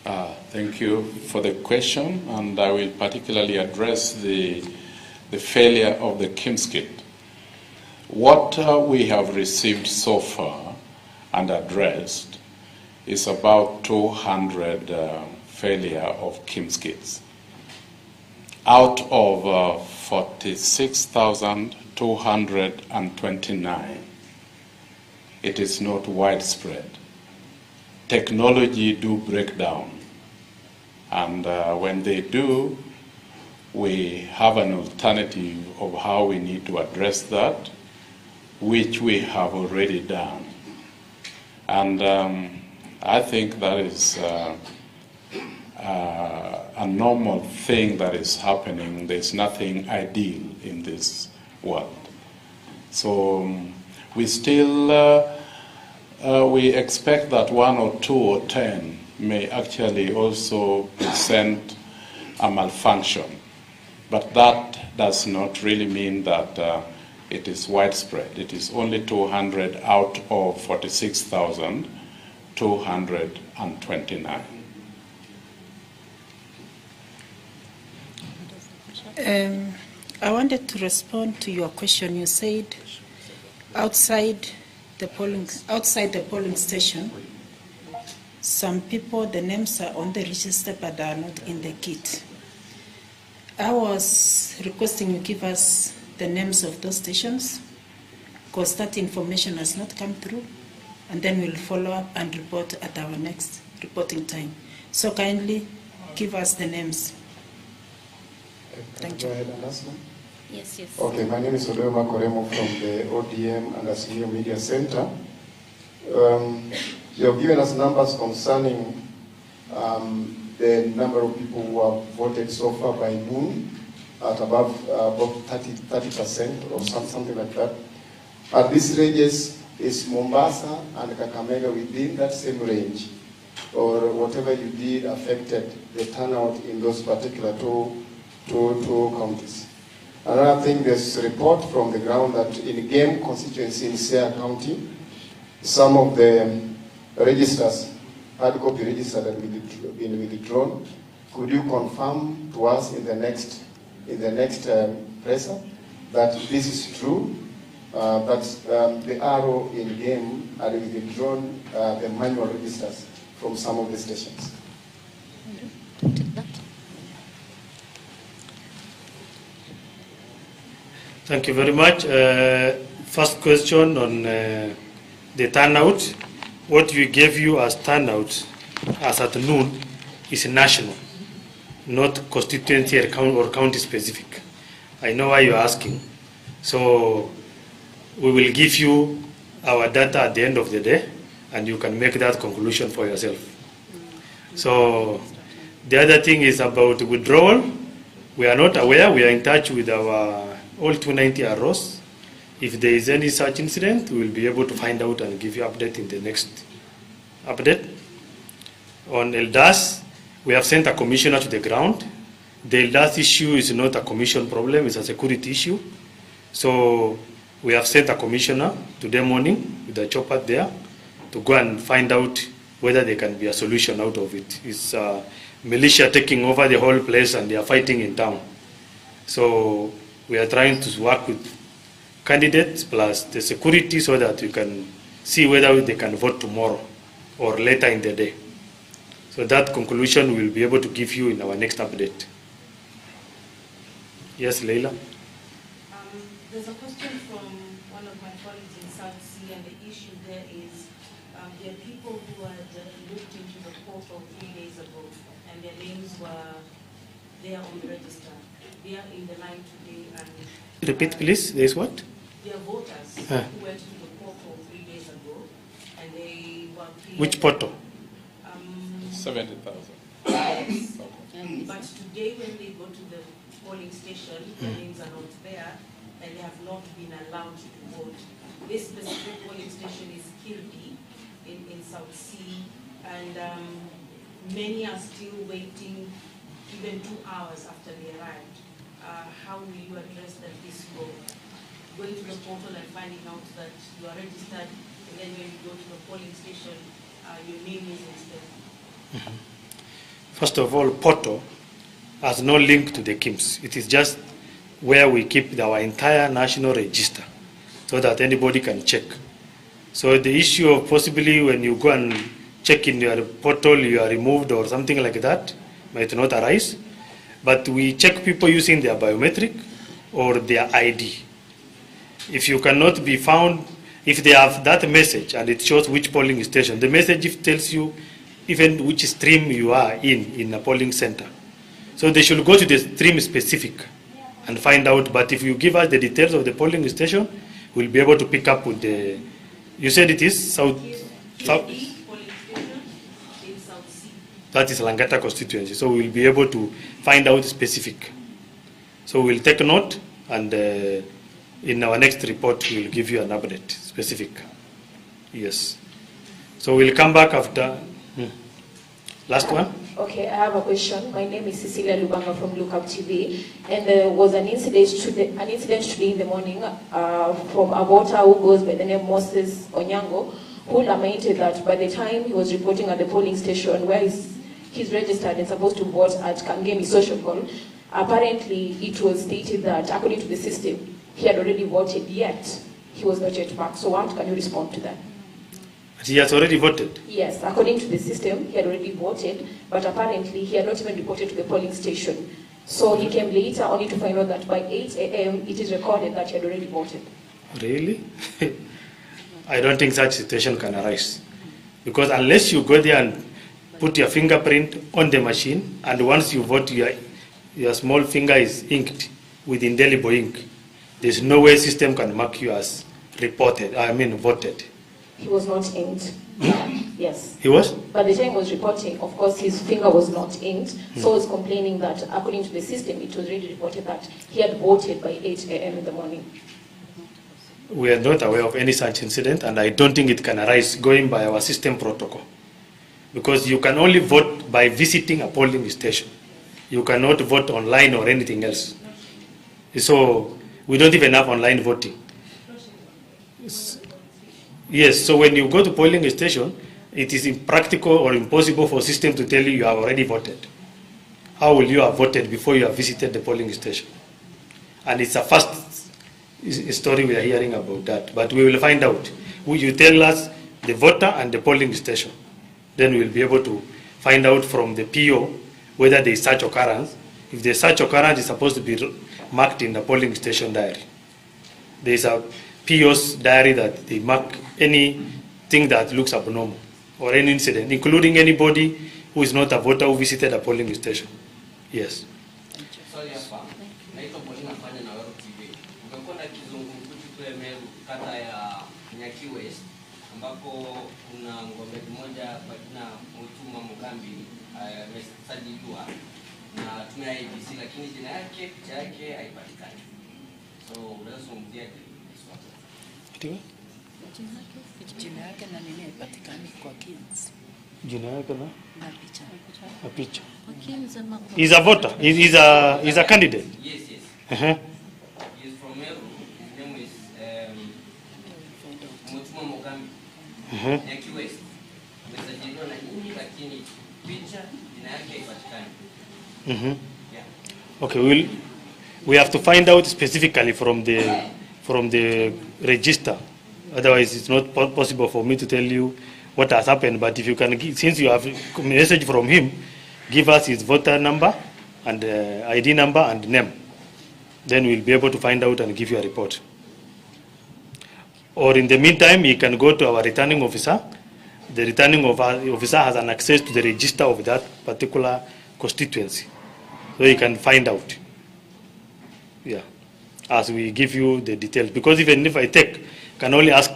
Thank you for the question, and I will particularly address the failure of the KIMS kit. What we have received so far and addressed is about 200 failure of KIMS kits out of 46,229. It is not widespread. Technology do break down, and when they do, we have an alternative of how we need to address that, which we have already done. And I think that is a normal thing that is happening. There's nothing ideal in this world. So we still we expect that 1 or 2 or 10 may actually also present a malfunction, but that does not really mean that it is widespread. It is only 200 out of 46,229. I wanted to respond to your question. You said outside the polling station, some people, the names are on the register but are not in the kit. I was requesting you give us the names of those stations, because that information has not come through, and then we'll follow up and report at our next reporting time. So kindly give us the names. Thank you. Go ahead and ask them. Yes. Okay, my name is Odoma Koremo from the ODM and the Senior Media Center. You have given us numbers concerning the number of people who have voted so far by noon at above 30% or something like that. At this ranges, is Mombasa and Kakamega within that same range, or whatever you did affected the turnout in those particular two counties? Another thing, there's a report from the ground that in Game constituency in Siaya County, some of the registers, hard copy registers that have been withdrawn. Could you confirm to us in the next presser that this is true? That the arrow in Game are withdrawn the manual registers from some of the stations. Thank you very much. First question on the turnout. What we gave you as turnout as at noon is national, not constituency or county specific. I know why you're asking. So we will give you our data at the end of the day, and you can make that conclusion for yourself. So the other thing is about withdrawal. We are not aware. We are in touch with our all 290 ROs. If there is any such incident, we will be able to find out and give you update in the next update. On ELDAS, we have sent a commissioner to the ground. The ELDAS issue is not a commission problem, it's a security issue. So we have sent a commissioner today morning with a chopper there to go and find out whether there can be a solution out of it. It's militia taking over the whole place and they are fighting in town. So we are trying to work with candidates plus the security so that we can see whether they can vote tomorrow or later in the day. So that conclusion we'll be able to give you in our next update. Yes, Leila? There's a question from one of my colleagues in South Sea, and the issue there is there are people who had looked into the portal 3 days ago, and their names were there on the register. They are in the line today. And repeat, please. There's what? There are voters who went to the portal 3 days ago, and they were clear. Which portal? 70,000. Yes. But today, when they go to the polling station, their names are not there, and they have not been allowed to vote. This specific polling station is Kirby in South Sea, and many are still waiting even 2 hours after they arrived. How will you address that this go? Going to the portal and finding out that you are registered, and then when you go to the polling station, your name is instead. First of all, portal has no link to the KIMS. It is just where we keep our entire national register so that anybody can check. So the issue of possibly when you go and check in your portal, you are removed or something like that might not arise. But we check people using their biometric or their ID. If you cannot be found, if they have that message and it shows which polling station, the message tells you even which stream you are in a polling center. So they should go to the stream specific and find out. But if you give us the details of the polling station, we'll be able to pick up with the, you said it is South, Polling station in South Sea. that is Langata constituency. So we'll be able to find out specific. So we'll take note, and in our next report, we'll give you an update, specific. Yes. So we'll come back after. Last one. Okay, I have a question. My name is Cecilia Lubanga from Lookup TV, and there was an incident today in the morning from a voter who goes by the name Moses Onyango, who lamented that by the time he was reporting at the polling station where he's registered and supposed to vote at Kangemi Social Hall, apparently it was stated that according to the system, he had already voted, yet he was not yet back. So what can you respond to that? He has already voted? Yes, according to the system, he had already voted, but apparently he had not even reported to the polling station. So he came later only to find out that by 8 a.m. it is recorded that he had already voted. Really? I don't think such situation can arise. Because unless you go there and put your fingerprint on the machine, and once you vote, your small finger is inked with indelible ink, there's no way system can mark you as voted. He was not inked. Yes. He was? By the time he was reporting, of course, his finger was not inked. So he was complaining that according to the system, it was already reported that he had voted by 8 a.m. in the morning. We are not aware of any such incident, and I don't think it can arise going by our system protocol. Because you can only vote by visiting a polling station. You cannot vote online or anything else. So we don't even have online voting. Yes, so when you go to polling station, it is impractical or impossible for system to tell you have already voted. How will you have voted before you have visited the polling station? And it's a first story we are hearing about that, but we will find out. Will you tell us the voter and the polling station? Then we'll be able to find out from the PO whether there is such occurrence. If the such occurrence is supposed to be marked in the polling station diary. There is a PO's diary that they mark anything that looks abnormal or any incident, including anybody who is not a voter who visited a polling station. Yes. Sorry, naitwa Paulina nafanya na Wero TV. Umekuwa na kizungumkuti kule Meru kata ya Nyaki West ambako kuna ngombe mmoja kwa jina Mutuma Mugambi amesajiliwa na tume ya Iebc, lakini jina yake picha yake haipatikani. So unaweza kumtia Jina yake na nini haipatikani kwa KIMS? Jina yake na picha. a picha. Kwa KIMS ama kwa... He's a voter. He's a candidate. Yes, yes. Uh-huh. He's from Meru. His name is Mutuma Mugambi. Nyaki West. Amesajiliwa na nyinyi lakini picha jina yake haipatikani. Yeah. Okay, we have to find out specifically from the register. Otherwise, it's not possible for me to tell you what has happened. But if you can, since you have a message from him, give us his voter number and ID number and name. Then we'll be able to find out and give you a report. Or in the meantime, you can go to our returning officer. The returning officer has an access to the register of that particular constituency. So you can find out. Yeah. As we give you the details. Because even if I can only ask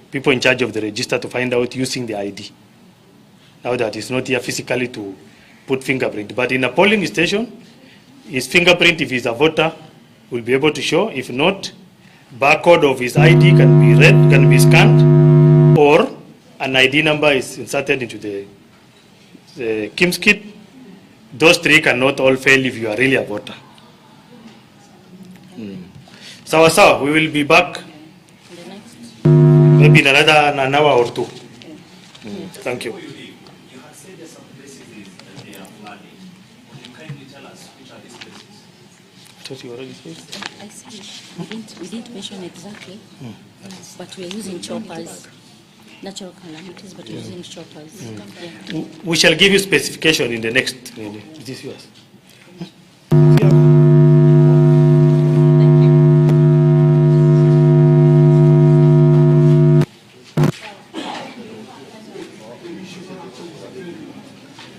people in charge of the register to find out using the ID. Now that it's not here physically to put fingerprint. But in a polling station, his fingerprint, if he's a voter, will be able to show. If not, barcode of his ID can be read, can be scanned, or an ID number is inserted into the KIMS kit. Those three cannot all fail if you are really a voter. So we will be back maybe in an hour or two. Thank you. You had said there's some places that they have flooding. Can you kindly tell us which are these places? I thought you already said. I see. We didn't mention exactly, but we are using choppers. Natural calamities, but we're using choppers. Yeah. We shall give you specification in the next. Is this yours?